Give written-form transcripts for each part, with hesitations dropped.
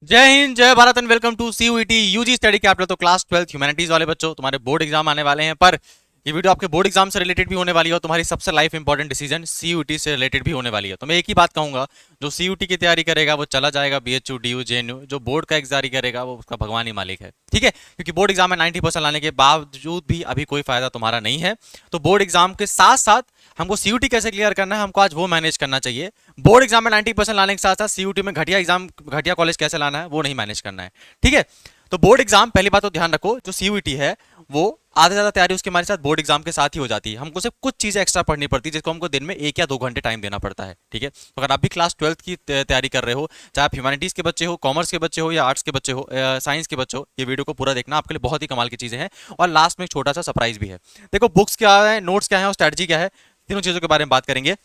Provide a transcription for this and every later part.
जय हिंद, जय Bharat and welcome to CUET UG study capital. तो क्लास 12 ह्यूमैनिटीज वाले बच्चों, तुम्हारे बोर्ड एग्जाम आने वाले हैं, पर ये वीडियो आपके बोर्ड एग्जाम से रिलेटेड भी होने वाली है और तुम्हारी सबसे लाइफ इंपॉर्टेंट डिसीजन सीयूईटी से रिलेटेड भी होने वाली है। तो मैं एक ही बात कहूंगा, जो सीयूईटी की तैयारी करेगा वो चला जाएगा बीएचयू डीयू जेएनयू, जो बोर्ड का एग्जाम करेगा वो उसका भगवान ही मालिक है। ठीक है, क्योंकि बोर्ड एग्जाम में 90% लाने के बावजूद भी अभी कोई फायदा तुम्हारा नहीं है। तो बोर्ड एग्जाम के साथ साथ हमको सीयूटी कैसे क्लियर करना है, हमको आज वो मैनेज करना चाहिए। बोर्ड एग्जाम में 90% लाने के साथ साथ सीयूटी में घटिया एग्जाम, घटिया कॉलेज कैसे लाना है वो नहीं मैनेज करना है। ठीक है, तो बोर्ड एग्जाम पहली बात तो ध्यान रखो, जो सीयूटी है वो आधा ज्यादा तैयारी उसके हमारे साथ बोर्ड एग्जाम के साथ ही हो जाती है। हमको सिर्फ कुछ चीजें एक्स्ट्रा पढ़नी पड़ती है, जिसको हमको दिन में 1 या 2 घंटे टाइम देना पड़ता है। ठीक है, तो अगर आप भी क्लास 12 की तैयारी कर रहे हो, चाहे आप ह्यूमैनिटीज के बच्चे हो, कॉमर्स के बच्चे हो या आर्ट्स के बच्चे हो, साइंस के बच्चे हो, ये वीडियो को पूरा देखना, आपके लिए बहुत ही कमाल की चीजें हैं। और लास्ट में एक छोटा सा सरप्राइज भी है। देखो, बुक्स क्या है, नोट्स क्या है और स्ट्रेटजी क्या है, तीनों चीजों के बारे में बात करेंगे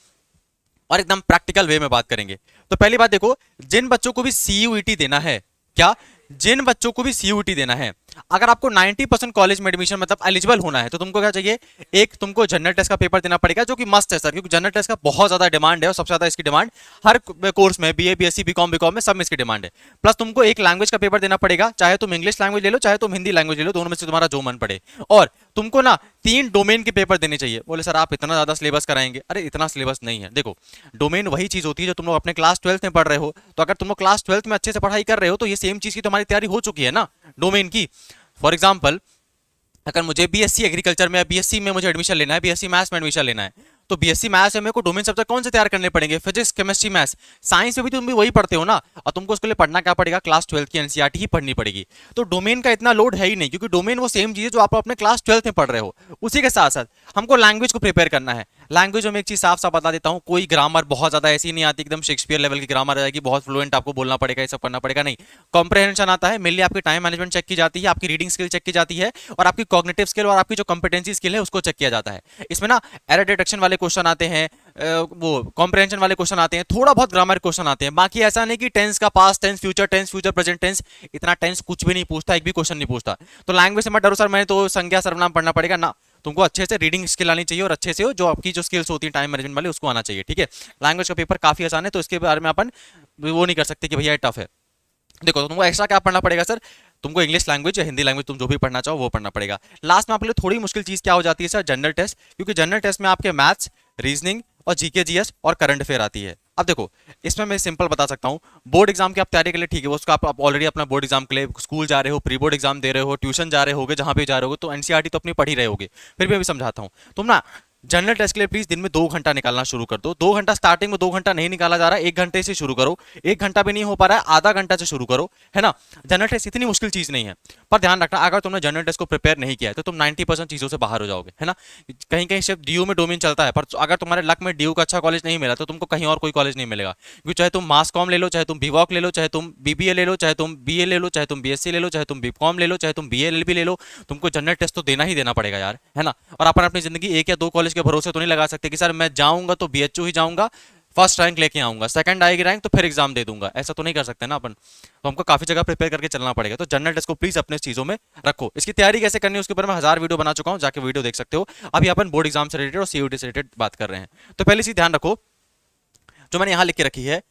और एकदम प्रैक्टिकल वे में बात करेंगे। तो पहली बात देखो, जिन बच्चों को भी सीयूईटी देना है, क्या जिन बच्चों को भी सीयूईटी देना है, अगर आपको 90% कॉलेज में एडमिशन मतलब एलिजिबल होना है, तो तुमको क्या चाहिए, एक तुमको जनरल टेस्ट का पेपर देना पड़ेगा, जो कि मस्ट है सर, क्योंकि जनरल टेस्ट का बहुत ज्यादा डिमांड है और सबसे ज्यादा इसकी डिमांड हर कोर्स में, बीए बीएससी बीकॉम में सब में इसकी डिमांड है। प्लस तुमको एक लैंग्वेज का पेपर देना पड़ेगा, चाहे तुम इंग्लिश लैंग्वेज ले लो चाहे तुम हिंदी लैंग्वेज ले लो, दोनों में से तुम्हारा जो मन पड़े। और तुमको ना 3 डोमेन के पेपर देने चाहिए। बोले सर आप इतना ज्यादा सिलेबस कराएंगे, अरे इतना सिलेबस नहीं है। देखो, डोमेन वही चीज होती है जो तुम लोग अपने क्लास 12 में पढ़ रहे हो। तो अगर तुम लोग क्लास 12 में अच्छे से पढ़ाई कर रहे हो, तो ये सेम चीज की तुम्हारी तैयारी हो चुकी है ना, डोमेन की। फॉर एग्जाम्पल, अगर मुझे बीएससी एग्रीकल्चर में, बीएससी में मुझे एडमिशन लेना है, बीएससी मैथ्स में एडमिशन लेना है, तो बीएससी मैथ्स में मेरे को डोमेन सब्जेक्ट कौन से तैयार करने पड़ेंगे, फिजिक्स केमिस्ट्री मैथ्स। साइंस में भी तुम भी वही पढ़ते हो ना, और तुमको उसके लिए पढ़ना क्या पड़ेगा, क्लास 12 की एनसीईआरटी ही पढ़नी पड़ेगी। तो डोमेन का इतना लोड है ही नहीं, क्योंकि डोमेन वो सेम चीज है जो आप अपने क्लास 12 में पढ़ रहे हो। उसी के साथ साथ हमको लैंग्वेज को प्रिपेयर करना है। लैंग्वेज में एक चीज साफ साफ बता देता हूँ, कोई ग्रामर बहुत ज्यादा ऐसी नहीं आती एकदम शेक्सपियर लेवल की ग्रामर आएगी, बहुत फ्लुएंट आपको बोलना पड़ेगा, ये सब करना पड़ेगा, नहीं। कॉम्प्रहेंशन आता है, मेनली आपकी टाइम मैनेजमेंट चेक की जाती है, आपकी रीडिंग स्किल चेक की जाती है, और आपकी कॉग्निटिव स्किल और आपकी जो कॉम्पिटेंसी स्किल है उसको चेक किया जाता है। इसमें ना एरर डिटेक्शन वाले क्वेश्चन आते हैं, वो कॉम्प्रहेंशन वाले क्वेश्चन आते हैं, थोड़ा बहुत ग्रामर क्वेश्चन आते हैं। बाकी ऐसा नहीं कि टेंस का past tense, future present tense, इतना टेंस कुछ भी नहीं पूछता, एक भी क्वेश्चन नहीं पूछता। तो लैंग्वेज से मत डरो सर, मैंने तो संज्ञा सर्वनाम पढ़ना पड़ेगा ना। तुमको अच्छे से रीडिंग स्किल आनी चाहिए, और अच्छे से जो आपकी जो स्किल्स होती है टाइम मैनेजमेंट वाली, उसको आना चाहिए। ठीक है, लैंग्वेज का पेपर काफी आसान है, तो इसके बारे में अपन वो नहीं कर सकते कि भैया टफ है। देखो, तो तुमको एक्स्ट्रा क्या पढ़ना पड़ेगा सर, तुमको इंग्लिश लैंग्वेज या हिंदी लैंग्वेज तुम जो भी पढ़ना चाहो वो पढ़ना पड़ेगा। लास्ट में आपके लिए थोड़ी मुश्किल चीज क्या हो जाती है सर, जनरल टेस्ट, क्योंकि जनरल टेस्ट में आपके मैथ्स, रीजनिंग और जीके जीएस और करंट अफेयर आती है। अब देखो, इसमें मैं सिंपल बता सकता हूँ, बोर्ड एग्जाम की आप तैयारी के लिए ठीक है, वो उसका आप ऑलरेडी अपना बोर्ड एग्जाम के लिए स्कूल जा रहे हो, प्री बोर्ड एग्जाम दे रहे हो, ट्यूशन जा रहे होगे, जहां भी जा रहे हो, तो एनसीईआरटी तो अपनी पढ़ ही रहे होगे। फिर भी अभी समझाता हूँ, तुम ना जनरल टेस्ट के लिए प्लीज दिन में 2 घंटा निकालना शुरू कर दो। 2 घंटा स्टार्टिंग में 2 घंटा नहीं निकाला जा रहा है, 1 घंटे से शुरू करो। 1 घंटा भी नहीं हो पा रहा है, आधा घंटा से शुरू करो, है ना। जनरल टेस्ट इतनी मुश्किल चीज नहीं है, पर ध्यान रखना, अगर तुमने जनरल टेस्ट को प्रिपेयर नहीं किया है तो तुम 90% चीजों से बाहर हो जाओगे, है ना। कहीं कहीं सिर्फ डीयू में डोमेन चलता है, पर अगर तुम्हारे लक में डीयू का अच्छा कॉलेज नहीं मिला, तो तुमको कहीं और कोई कॉलेज नहीं मिलेगा। क्योंकि चाहे तुम मास कॉम ले लो, चाहे तुम बीवॉक ले लो, चाहे तुम बीबीए ले लो, चाहे तुम बीए ले लो, चाहे तुम बीएससी ले लो, चाहे तुम बीकॉम ले लो, चाहे तुम बीएलएलबी ले लो, तुमको जनरल टेस्ट तो देना ही देना पड़ेगा यार, है ना। और अपन अपनी जिंदगी 1 या 2 कॉलेज के भरोसे तो नहीं लगा सकते कि सर मैं जाऊंगा तो बीएचयू ही जाऊंगा, फर्स्ट रैंक लेके आऊंगा, सेकंड आएगी रैंक तो फिर एग्जाम दे दूंगा, ऐसा तो नहीं कर सकते ना अपन। तो हमको काफी जगह प्रिपेयर करके चलना पड़ेगा। तो जनरल टेस्ट को प्लीज अपने चीजों में रखो। इसकी तैयारी कैसे करनी है उसके ऊपर मैं 1000 वीडियो बना चुका हूं, जाके वीडियो देख सकते हो। अभी अपन बोर्ड एग्जाम से रिलेटेड और सीयूटी से रिलेटेड बात कर रहे हैं। तो पहली चीज ध्यान रखो, जो मैंने यहां लिख के रखी है,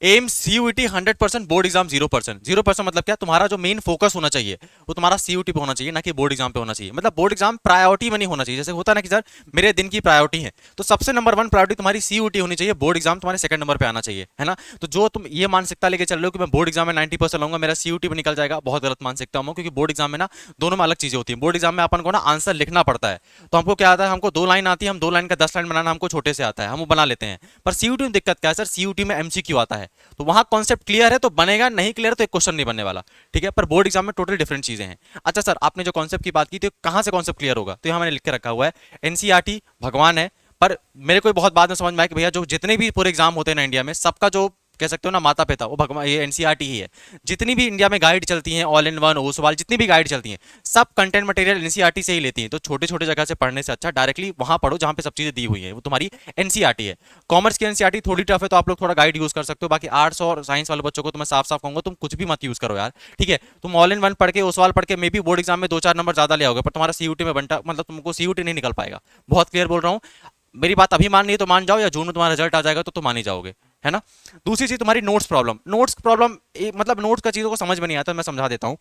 एम सीयूटी 100%, बोर्ड एग्जाम 0%। 0% मतलब क्या, तुम्हारा जो मेन फोकस होना चाहिए वो तुम्हारा सीयूटी पे होना चाहिए, ना कि बोर्ड एग्जाम पे होना चाहिए। मतलब बोर्ड एग्जाम प्रायोरिटी में नहीं होना चाहिए। जैसे होता ना कि सर मेरे दिन की प्रायोरिटी है, तो सबसे नंबर 1 प्रायोरिटी तुम्हारी सीयूटी होनी चाहिए, बोर्ड एग्जाम तुम्हारे सेकंड नंबर पे आना चाहिए, है ना। तो जो तुम ये मानसिकता लेके चल रहे हो कि मैं बोर्ड एग्जाम में 90% लाऊंगा, मेरा सीयूटी भी निकल जाएगा, बहुत गलत मानसिकता हूँ। क्योंकि बोर्ड एग्जाम में ना दोनों में अलग चीजें होती है। बोर्ड एग्जाम में अपन को ना आंसर लिखना पड़ता है, तो हमको क्या आता है, हमको 2 लाइन आती है, हम 2 लाइन का 10 लाइन बनाना हमको छोटे से आता है, हम वो बना लेते हैं। पर सीयूटी में दिक्कत क्या है सर, सीयूटी में एमसीक्यू आता है, तो वहां कॉन्सेप्ट क्लियर है तो बनेगा, नहीं क्लियर तो एक क्वेश्चन नहीं बनने वाला। ठीक है, पर बोर्ड एग्जाम में टोटल डिफरेंट चीजें हैं। अच्छा सर, आपने जो कॉन्सेप्ट की बात की तो कहां से कॉन्सेप्ट क्लियर होगा, तो यहां मैंने लिख के रखा हुआ है, एनसीईआरटी भगवान है। पर मेरे को बहुत बाद में समझ में आया कि भैया जो जितने भी पूरे एग्जाम होते हैं ना इंडिया में, सबका जो कह सकते हो ना माता पिता, वो भगवान, ये एनसीईआरटी ही है। जितनी भी इंडिया में गाइड चलती हैं, ऑल इन वन, ओसवाल, जितनी भी गाइड चलती हैं, सब कंटेंट मटेरियल एनसीईआरटी से ही लेती हैं। तो छोटे छोटे जगह से पढ़ने से अच्छा डायरेक्टली वहां पढ़ो जहां पे सब चीजें दी हुई हैं, वो तुम्हारी एनसीईआरटी है। कॉमर्स की एनसीईआरटी थोड़ी टफ है, तो आप लोग थोड़ा गाइड यूज कर सकते हो। बाकी आर्ट्स और साइंस वाले बच्चों को तो मैं साफ साफ कहूंगा, तुम कुछ भी मत यूज करो यार। ठीक है, तुम ऑल इन वन पढ़ के, ओसवाल पढ़ के, मे बी बोर्ड एग्जाम में 2-4 नंबर ज्यादा ले आओगे, पर तुम्हारा सीयूटी में बनता मतलब तुमको सीयूटी नहीं निकल पाएगा। बहुत क्लियर बोल रहा हूँ, मेरी बात अभी मान नहीं है तो मान जाओ, या जून में तुम्हारा रिजल्ट आ जाएगा तो तुम मान ही जाओगे। है ना। दूसरी चीज तुम्हारी नोट्स प्रॉब्लम मतलब नोट्स का चीजों को समझ में नहीं आता, मैं समझा देता हूँ।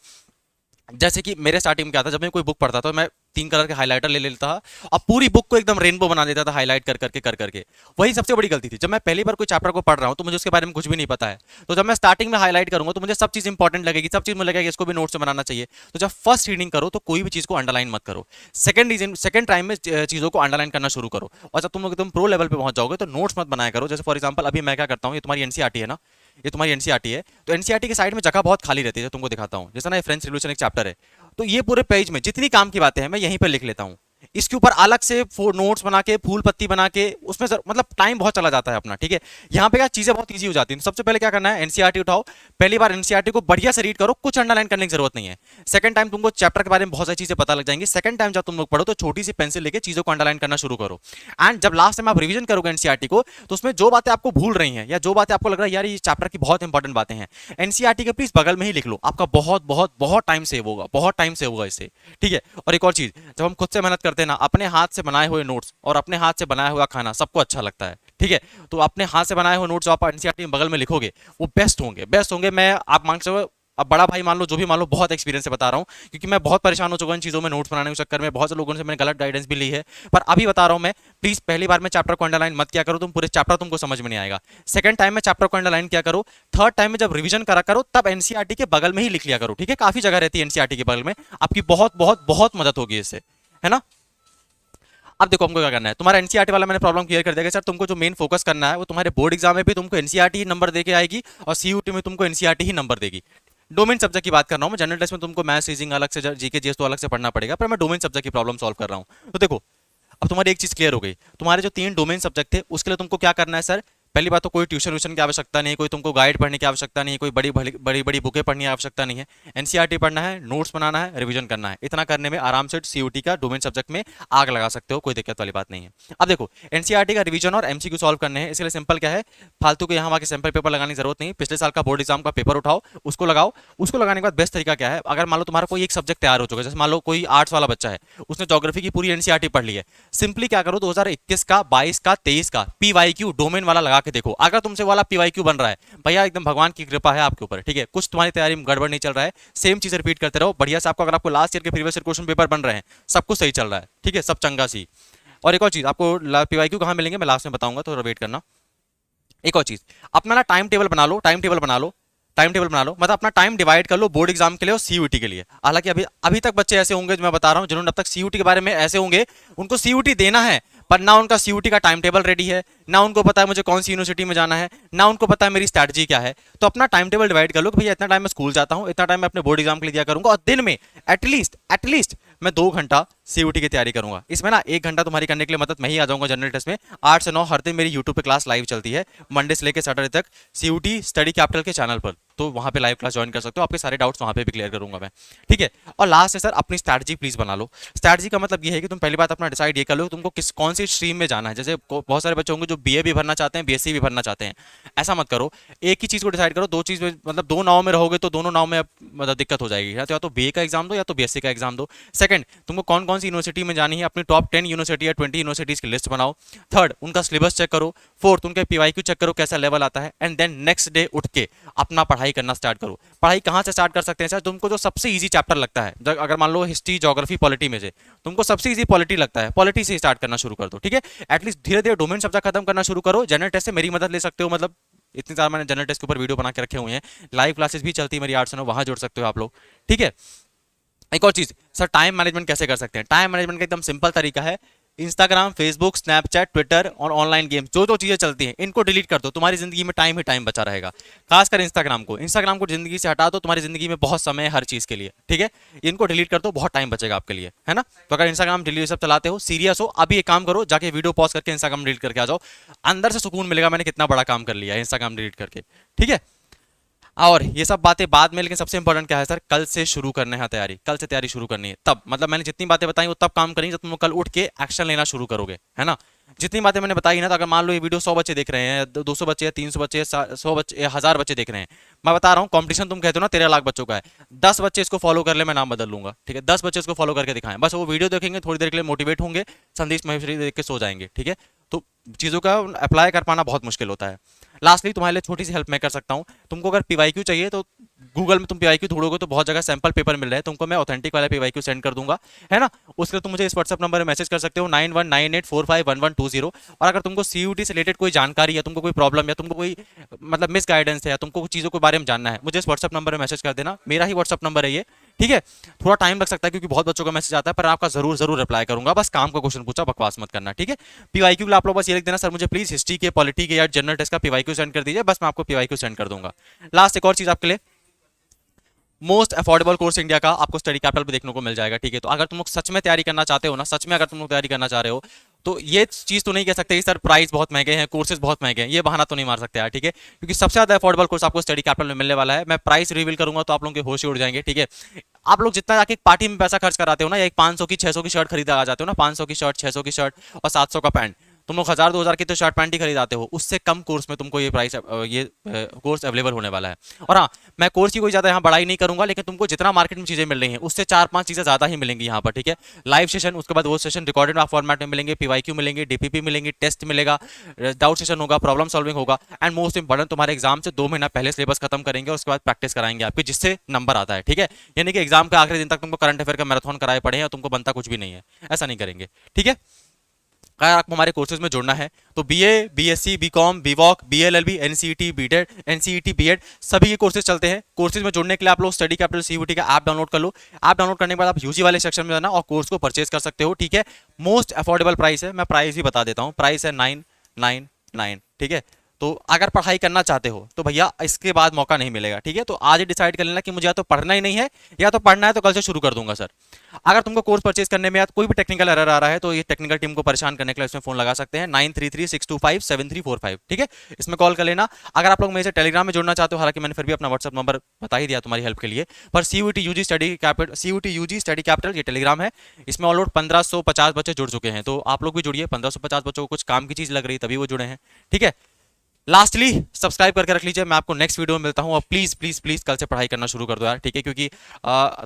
जैसे कि मेरे स्टार्टिंग में क्या था, जब मैं कोई बुक पढ़ता था तो मैं 3 कलर के हाइलाइटर ले लेता था और पूरी बुक को एकदम रेनबो बना देता था हाईलाइट कर करके। वही सबसे बड़ी गलती थी। जब मैं पहली बार कोई चैप्टर को पढ़ रहा हूँ तो मुझे उसके बारे में कुछ भी नहीं पता है, तो जब मैं स्टार्टिंग में हाईलाइट करूंगा तो मुझे सब चीज इंपॉर्टेंट लगेगी, सब चीज मुझे लगेगा कि इसको भी नोट्स में बनाना चाहिए। तो जब फर्स्ट रीडिंग करो तो कोई भी चीज को अंडरलाइन मत करो, सेकंड टाइम में चीजों को अंडरलाइन करना शुरू करो। और जब तुम लोग एकदम प्रो लेवल पे पहुंच जाओगे तो नोट्स मत बनाया करो। जैसे फॉर एग्जांपल अभी मैं क्या करता हूँ, ये तुम्हारी एनसीईआरटी है ना, ये तुम्हारी एनसीईआरटी है, तो एनसीईआरटी के साइड में जगह बहुत खाली रहती है, जो तुमको दिखाता हूँ। जैसे ना ये फ्रेंच रिवॉल्यूशन एक चैप्टर है, तो ये पूरे पेज में जितनी काम की बातें हैं मैं यहीं पर लिख लेता हूँ। इसके ऊपर अलग से नोट्स बना के फूल पत्ती बना के उसमें मतलब टाइम बहुत चला जाता है अपना, ठीक है। यहाँ पे क्या चीजें बहुत इजी हो जाती हैं। सबसे पहले क्या करना है, एनसीईआरटी उठाओ, पहली बार एनसीईआरटी को बढ़िया से रीड करो, कुछ अंडरलाइन करने की जरूरत नहीं है। सेकंड टाइम तुमको चैप्टर के बारे में बहुत सारी चीजें पता लग जाएंगी। सेकंड टाइम जब तुम लोग पढ़ो तो छोटी सी पेंसिल लेके चीजों को अंडरलाइन करना शुरू करो। एंड जब लास्ट टाइम आप रिवीजन करोगे एनसीईआरटी को, तो उसमें जो बातें आपको भूल रही हैं या जो बातें आपको लग रहा है यार ये चैप्टर की बहुत इंपॉर्टेंट बातें हैं, एनसीईआरटी के प्लीज बगल में ही लिख लो। आपका बहुत बहुत बहुत टाइम सेव होगा, बहुत टाइम सेव होगा इससे, ठीक है। और एक और चीज, जब हम खुद से मेहनत करते हैं ना, अपने हाथ से बनाए हुए नोट्स और अपने हाथ से बनाया हुआ खाना सबको अच्छा लगता है, ठीक है। तो अपने हाथ से बनाए हुए नोट्स आप एनसीईआरटी में बगल में लिखोगे वो बेस्ट होंगे। मैं आप मांग सकते हो, अब बड़ा भाई मान लो, जो भी मान लो, बहुत एक्सपीरियंस से बता रहा हूँ, क्योंकि मैं बहुत परेशान हो चुका हूँ इन चीज़ों में नोट्स बनाने के चक्कर में। बहुत से लोगों से मैंने गलत गाइडेंस भी ली है, पर अभी बता रहा हूँ मैं, प्लीज पहली बार में चैप्टर को अंडरलाइन मत किया करो, तुम पूरे चैप्टर तुमको समझ में नहीं आएगा। सेकंड टाइम में चैप्टर को अंडरलाइन किया करो। थर्ड टाइम में जब रिवीजन करा करो तब एनसीईआरटी के बगल में ही लिख लिया करो, ठीक है। काफी जगह रहती है एनसीईआरटी के बगल में, आपकी बहुत बहुत बहुत मदद होगी इससे, है ना। अब देखो हमको क्या करना है, तुम्हारा एनसीईआरटी वाला मैंने प्रॉब्लम क्लियर कर दिया कि सर तुमको जो मेन फोकस करना है वो तुम्हारे बोर्ड एग्जाम में भी तुमको एनसीईआरटी ही नंबर देके आएगी और सीयूटी में तुमको एनसीईआरटी ही नंबर देगी। डोमेन सब्जेक्ट की बात कर रहा हूं मैं, जनरल टेस्ट में तुमको मैथ्स रीजनिंग अलग से, जीके जीएस तो अलग से पढ़ना पड़ेगा, पर मैं डोमेन सब्जेक्ट की प्रॉब्लम सॉल्व कर रहा हूं। तो देखो, अब तुम्हारी एक चीज क्लियर हो गई, तुम्हारे जो 3 डोमेन सब्जेक्ट थे उसके लिए तुमको क्या करना है सर। पहली बात तो कोई ट्यूशन व्यूशन की आवश्यकता नहीं है, कोई तुमको गाइड पढ़ने की आवश्यकता नहीं है, कोई बड़ी बड़ी बड़ी बुकें पढ़ने की आवश्यकता नहीं है। एनसीईआरटी पढ़ना है, नोट्स बनाना है, रिवीजन करना है, इतना करने में आराम से सीयूटी का डोमेन सब्जेक्ट में आग लगा सकते हो, कोई दिक्कत वाली बात नहीं है। अब देखो, एनसीईआरटी का रिवीजन और एमसीक्यू सॉल्व करने हैं, इसलिए सिंपल क्या है, फालतू के यहाँ वहाँ के सैंपल पेपर लगाने की जरूरत नहीं। पिछले साल का बोर्ड एग्जाम का पेपर उठाओ, उसको लगाओ। उसको लगाने के बाद बेस्ट तरीका क्या है, अगर मान लो तुम्हारा कोई एक सब्जेक्ट तैयार हो चुका है, जैसे मान लो कोई आर्ट्स वाला बच्चा है, उसने ज्योग्राफी की पूरी एनसीईआरटी पढ़ ली है, सिंपली क्या करो, 2021 का, 22 का, 23 का पीवाईक्यू डोमेन वाला लगा के देखो। अगर तुमसे वाला पीवाईक्यू बन रहा है, भैया एकदम भगवान की कृपा है आपके ऊपर, ठीक है। कुछ तुम्हारी तैयारी में गड़बड़ नहीं चल रहा है, सेम चीज रिपीट करते रहो बढ़िया से। आपको अगर आपको लास्ट ईयर के प्रीवियस ईयर क्वेश्चन पेपर बन रहे हैं, सब कुछ सही चल रहा है, ठीक है, सब चंगा सी। और एक और चीज, आपको पीवाईक्यू कहां मिलेंगे मैं लास्ट में बताऊंगा, तो वेट करना। एक और चीज, अपना ना टाइम टेबल बना लो, मतलब अपना टाइम डिवाइड कर लो बोर्ड एग्जाम के लिए और सीयूटी के लिए। हालांकि अभी अभी तक बच्चे ऐसे होंगे, जो मैं बता रहा हूं, जिन्होंने अब तक सीयूटी के बारे में ऐसे होंगे, उनको सीयूटी देना है पर ना उनका सीयूटी का टाइम टेबल रेडी है, ना उनको पता है मुझे कौन सी यूनिवर्सिटी में जाना है, ना उनको पता है मेरी स्ट्रैटेजी क्या है। तो अपना टाइम टेबल डिवाइड कर लो कि भैया इतना टाइम मैं स्कूल जाता हूं, इतना टाइम मैं अपने बोर्ड एग्जाम के लिए दिया करूंगा, और दिन में एटलीस्ट मैं 2 घंटा सीयूटी की तैयारी करूंगा। इसमें ना 1 घंटा तुम्हारी करने के लिए मदद मैं ही आ जाऊंगा जनरल टेस्ट में। 8 से 9 हर दिन मेरी यूट्यूब पे क्लास लाइव चलती है, मंडे से लेकर सैटरडे तक, सीयूटी स्टडी कैपिटल के चैनल पर, तो वहां पे लाइव क्लास ज्वाइन कर सकते हो, आपके सारे डाउट्स वहां पे भी क्लियर करूंगा मैं, ठीक है। और लास्ट है सर, अपनी स्ट्रैटेजी प्लीज बना लो। स्ट्रैटेजी का मतलब ये है कि तुम पहली बात अपना डिसाइड ये कर लो तुमको कौन सी स्ट्रीम में जाना है। जैसे बहुत सारे बच्चे होंगे जो बीए भी भरना चाहते हैं, बीएससी भी भरना चाहते हैं, ऐसा मत करो, एक ही चीज को डिसाइड करो। दो चीज में मतलब दो नाव में रहोगे तो दोनों नाव में मतलब दिक्कत हो जाएगी, या तो बीए का एग्जाम दो या तो बीएससी का एग्जाम दो। सेकंड, तुमको कौन कौन सी यूनिवर्सिटी में जानी है, अपनी टॉप 10 यूनिवर्सिटी या 20 यूनिवर्सिटीज की लिस्ट बनाओ। थर्ड, उनका सिलेबस चेक करो। फोर्थ, उनके पीवाईक्यू चेक करो कैसा लेवल आता है। एंड देन नेक्स्ट डे उठ के अपना पढ़ाई करना स्टार्ट करो। पढ़ाई कहां से स्टार्ट कर सकते हैं सर, तुमको जो सबसे इजी चैप्टर लगता है, अगर मान लो हिस्ट्री, ज्योग्राफी, पॉलिटी में से तुमको सबसे इजी पॉलिटी लगता है, पॉलिटी से स्टार्ट करना शुरू कर दो, ठीक है। एटलीस्ट धीरे धीरे डोमेन सब्जेक्ट खत्म करना शुरू करो। जनरल टेस्ट से मेरी मदद ले सकते हो, मतलब इतनी सारा मैंने जनरल टेस्ट के ऊपर वीडियो बना के रखे हुए हैं, लाइव क्लासेस भी चलती है मेरी 8 से 9, वहां जोड़ सकते हो आप लोग, ठीक है। एक और चीज सर, टाइम मैनेजमेंट कैसे कर सकते हैं। टाइम मैनेजमेंट का एकदम सिंपल तरीका है, इंस्टाग्राम, फेसबुक, स्नैपचैट, ट्विटर और ऑनलाइन गेम्स, जो जो चीजें चलती हैं इनको डिलीट कर दो, तुम्हारी जिंदगी में टाइम ही टाइम बचा रहेगा। खासकर इंस्टाग्राम को जिंदगी से हटा दो, तुम्हारी जिंदगी में बहुत समय है हर चीज के लिए, ठीक है। इनको डिलीट कर दो, बहुत टाइम बचेगा आपके लिए, है ना। तो अगर इंस्टाग्राम डिलीट सब चलाते हो, सीरियस हो, अभी एक काम करो, जाके वीडियो पॉज करके इंस्टाग्राम डिलीट करके आ जाओ, अंदर से सुकून मिलेगा, मैंने कितना बड़ा काम कर लिया है इंस्टाग्राम डिलीट करके, ठीक है। और ये सब बातें बाद में, लेकिन सबसे इंपॉर्टेंट क्या है सर, कल से शुरू करने है तैयारी, कल से तैयारी शुरू करनी है। तब मतलब मैंने जितनी बातें बताई वो तब काम करेंगे जब तुम कल उठ के एक्शन लेना शुरू करोगे, है ना। जितनी बातें मैंने बताई ना, तो अगर मान लो ये वीडियो 100 बच्चे देख रहे हैं, 200 बच्चे या 300 बच्चे, 100 बच्चे, 1000 बच्चे देख रहे हैं, मैं बता रहा हूँ कंपटीशन तुम कहते हो ना 13 लाख बच्चों का है, 10 बच्चे इसको फॉलो कर ले, मैं नाम बदल लूंगा, ठीक है। 10 बच्चे इसको फॉलो करके दिखाएं, बस वो वीडियो देखेंगे, थोड़ी देर के लिए मोटिवेट होंगे, संदेश महेश्वरी देख के सो जाएंगे, ठीक है। तो चीज़ों का अप्लाई कर पाना बहुत मुश्किल होता है। लास्टली तुम्हारे लिए छोटी सी हेल्प मैं कर सकता हूँ, तुमको अगर पीवाईक्यू चाहिए तो गूगल में तुम पीवाईक्यू ढूंढोगे तो बहुत जगह सैंपल पेपर मिल रहे हैं, तुमको मैं ऑथेंटिक वाला पीवाईक्यू सेंड कर दूंगा, है ना। उसके लिए तुम मुझे इस व्हाट्सएप नंबर पर मैसेज कर सकते हो 9198451120। और अगर तुमको सीयूटी से रिलेटेड कोई जानकारी है, तुमको कोई प्रॉब्लम या तुमको कोई मतलब मिस गाइडेंस है या तुमको कुछ चीज़ों के बारे में जानना है, मुझे इस व्हाट्सएप नंबर पर मैसेज कर देना, मेरा ही व्हाट्सएप नंबर है ये, ठीक है। थोड़ा टाइम लग सकता है क्योंकि बहुत बच्चों का मैसेज आता है, पर आपका जरूर जरूर रिप्लाई करूंगा, बस काम का क्वेश्चन पूछा, बकवास मत करना, ठीक है। पीवाईक्यू के लिए आप लोग बस ये लिख देना, सर मुझे प्लीज हिस्ट्री के, पॉलिटी के या जनरल टेस्ट का पीवाईक्यू सेंड कर दीजिए, बस मैं आपको पीवाईक्यू सेंड कर दूंगा। लास्ट एक और चीज आपके लिए, मोस्ट अफोर्डेबल कोर्स इंडिया का आपको स्टडी कैपिटल पे देखने को मिल जाएगा, ठीक है। तो अगर तुम लोग सच में तैयारी करना चाहते हो ना, सच में अगर तुम लोग तैयारी करना चाह रहे हो, तो ये चीज तो नहीं कह सकते कि सर प्राइस बहुत महंगे हैं, कोर्सेज बहुत महंगे हैं, ये बहाना तो नहीं मार सकते यार, ठीक है। क्योंकि सबसे ज्यादा अफोर्डेबल कोर्स आपको स्टडी कैपिटल में मिलने वाला है। मैं प्राइस रिवील करूंगा तो आप लोगों के होश ही उड़ जाएंगे, ठीक है। आप लोग जितना जाके पार्टी में पैसा खर्च कराते हो ना, या एक 500 की 600 की शर्ट खरीदा आ जाते हो ना, 500 की शर्ट, 600 की शर्ट और 700 का पैंट, तुम लोग 1000 2000 की तो शर्ट पैंट ही खरीदाते हो, उससे कम कोर्स में तुमको ये प्राइस ये कोर्स अवेलेबल होने वाला है। और हाँ, मैं कोर्स की कोई ज्यादा यहाँ बड़ाई नहीं करूंगा, लेकिन तुमको जितना मार्केट में चीजें मिल रही हैं उससे 4 5 चीजें ज्यादा ही मिलेंगी यहाँ पर, ठीक है। लाइव सेशन, उसके बाद वो सेशन रिकॉर्डेड फॉर्मेट में मिलेंगे, पीवाईक्यू मिलेंगे, डीपीपी मिलेंगे, टेस्ट मिलेगा, डाउट सेशन होगा, प्रॉब्लम सॉल्विंग होगा, एंड मोस्ट इंपॉर्टेंट तुम्हारे एग्जाम से 2 महीना पहले सिलेबस खत्म करेंगे और उसके बाद प्रैक्टिस कराएंगे आपकी, जिससे नंबर आता है, ठीक है। यानी कि एग्जाम के आखिरी दिन तक तुमको करंट अफेयर का मैराथन कराए पड़े हैं, तुमको बनता कुछ भी नहीं है, ऐसा नहीं करेंगे, ठीक है। अगर आपको हमारे कोर्सेज में जुड़ना है तो BA, BSc, BCom, BVoc, BLLB, NCET, BTED, NCET, BEd, सभी ये कोर्सेज चलते हैं। कोर्सेज में जुड़ने के लिए आप लोग स्टडी कैपिटल सीयूटी का ऐप डाउनलोड कर लो। ऐप डाउनलोड करने के बाद आप यूजी वाले सेक्शन में जाना और कोर्स को परचेज कर सकते हो, ठीक है। मोस्ट अफोर्डेबल प्राइस है, मैं प्राइस भी बता देता हूँ, प्राइस है 999, ठीक है। तो अगर पढ़ाई करना चाहते हो तो भैया इसके बाद मौका नहीं मिलेगा, ठीक है। तो आज ही डिसाइड कर लेना कि मुझे या तो पढ़ना ही नहीं है, या तो पढ़ना है तो कल से शुरू कर दूंगा सर। अगर तुमको कोर्स परचेज करने में या कोई भी टेक्निकल एरर आ रहा है तो ये टेक्निकल टीम को परेशान करने के लिए इसमें फोन लगा सकते हैं 9336257345, ठीक है। इसमें कॉल कर लेना। अगर आप लोग मेरे से टेलीग्राम में जुड़ना चाहते हो, हालांकि मैंने फिर भी अपना व्हाट्सअप नंबर बता ही दिया तुम्हारी हेल्प के लिए, पर CUET UG study capital, CUET UG study capital ये टेलीग्राम है, इसमें ऑलआउट 1550 बच्चे जुड़ चुके हैं, तो आप लोग भी जुड़िए। 1550 बच्चों को कुछ काम की चीज लग रही तभी वो जुड़े हैं, ठीक है। लास्टली सब्सक्राइब करके रख लीजिए, मैं आपको नेक्स्ट वीडियो में मिलता हूं। और प्लीज प्लीज प्लीज कल से पढ़ाई करना शुरू कर दो यार, ठीक है। क्योंकि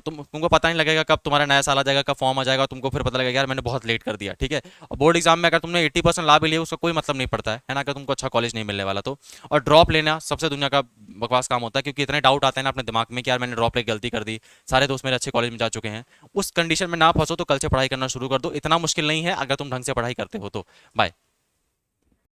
तुमको पता नहीं लगेगा कब तुम्हारा नया साल आ जाएगा, कब फॉर्म आ जाएगा, तुमको फिर पता लगेगा यार मैंने बहुत लेट कर दिया, ठीक है। और बोर्ड एग्जाम में अगर तुमने 80% ला भी लिया उसका कोई मतलब नहीं पड़ता है ना, अगर तुमको अच्छा कॉलेज नहीं मिलने वाला तो। और ड्रॉप लेना सबसे दुनिया का बकवास काम होता है, क्योंकि इतने डाउट आते हैं ना अपने दिमाग में कि यार मैंने ड्रॉप लेके गलती कर दी, सारे दोस्त मेरे अच्छे कॉलेज में जा चुके हैं। उस कंडीशन में ना फंसो तो कल से पढ़ाई करना शुरू कर दो, इतना मुश्किल नहीं है अगर तुम ढंग से पढ़ाई करते हो तो। बाय।